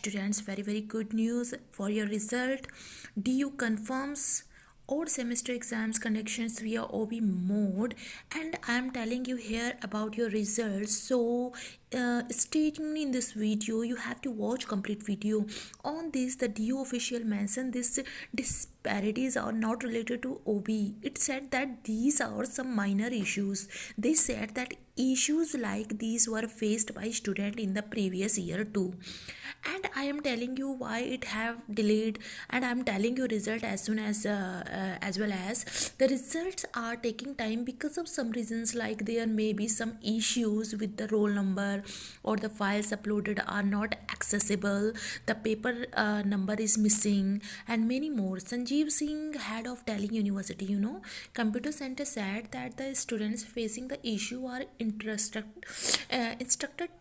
Students, very good news for your result. DU confirms all semester exams conductions via OB mode, and I am telling you here about your results. So stay tuned in this video. You have to watch complete video. On this, the DU official mentioned this disparities are not related to OB. It said that these are some minor issues. They said that issues like these were faced by student in the previous year too, and I am telling you why it have delayed, and I am telling you result as soon as well as the results are taking time because of some reasons, like there may be some issues with the roll number, or the files uploaded are not accessible, the paper number is missing, and many more. Sanjeev Singh, head of Delhi University, computer center, said that the students facing the issue are instructed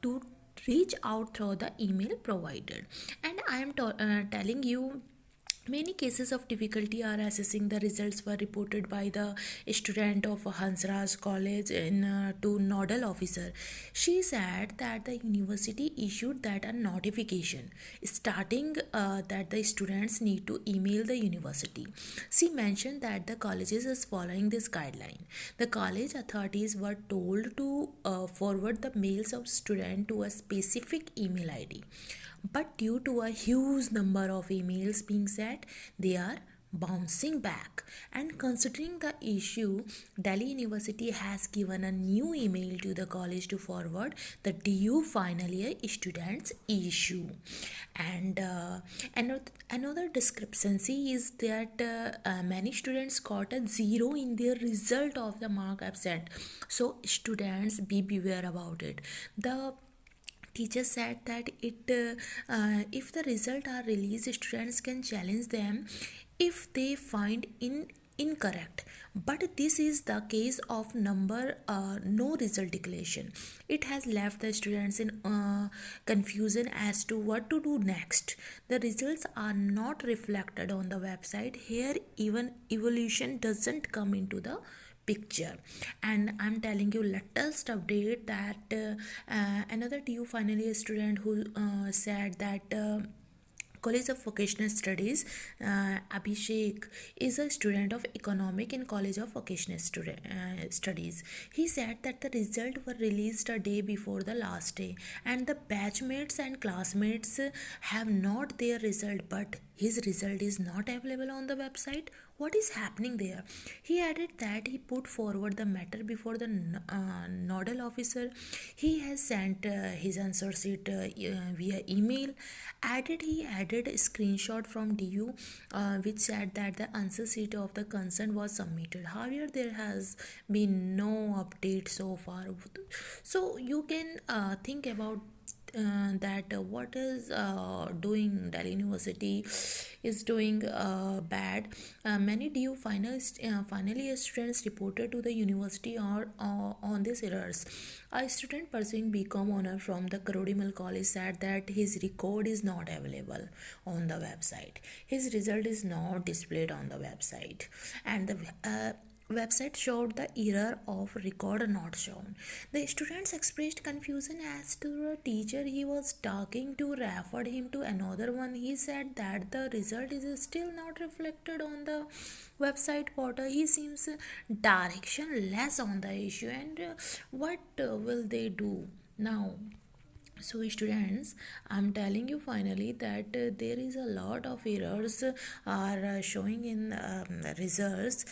to reach out through the email provided. And I am telling you, many cases of difficulty are assessing the results were reported by the student of Hansraj College to nodal officer. She said that the university issued that a notification starting that the students need to email the university. She mentioned that the colleges is following this guideline. The college authorities were told to forward the mails of student to a specific email ID, but due to a huge number of emails being sent, they are bouncing back. And considering the issue, Delhi University has given a new email to the college to forward the DU final year students issue. And another discrepancy is that many students got a 0 in their result of the mark absent. So students, be beware about it. The teacher said that if the result are released, students can challenge them if they find incorrect, but this is the case of number no result declaration. It has left the students in confusion as to what to do next. The results are not reflected on the website here. Even evolution doesn't come into the picture. And I'm telling you latest update that another DU final year student who said that College of Vocational Studies, Abhishek is a student of economic in College of Vocational Studies. He said that the result were released a day before the last day, and the batchmates and classmates have not their result, but his result is not available on the website. What is happening there? He added that he put forward the matter before the nodal officer. He has sent his answer sheet via email. He added a screenshot from DU which said that the answer sheet of the concern was submitted. However, there has been no update so far. So you can think about that what is doing Delhi University is doing bad. Many DU final year students reported to the university or on these errors. A student pursuing BCom honor from the Karodimal College said that his record is not available on the website. His result is not displayed on the website, and the website showed the error of record not shown. The students expressed confusion as to the teacher he was talking to referred him to another one. He said that the result is still not reflected on the website portal. He seems directionless on the issue, and what will they do now? So students, I'm telling you finally that there is a lot of errors are showing in results,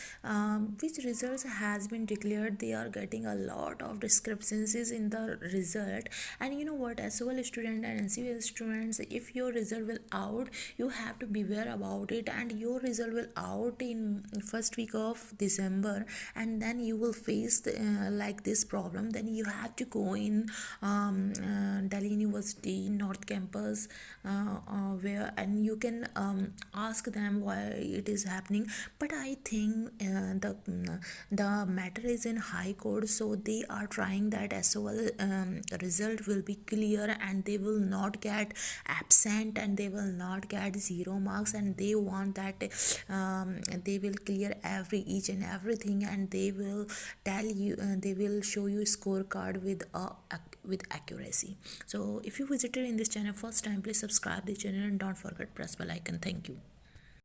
which results has been declared. They are getting a lot of discrepancies in the result. And you know what, as well student and NCVS students, if your result will out, you have to beware about it, and your result will out in first week of December, and then you will face like this problem. Then you have to go in Delhi University North Campus, where and you can ask them why it is happening. But I think the matter is in High Court, so they are trying that as well. Result will be clear, and they will not get absent, and they will not get 0 marks, and they want that they will clear each and everything, and they will tell you they will show you scorecard with accuracy. So if you visited in this channel first time, please subscribe the channel and don't forget press bell icon. Thank you.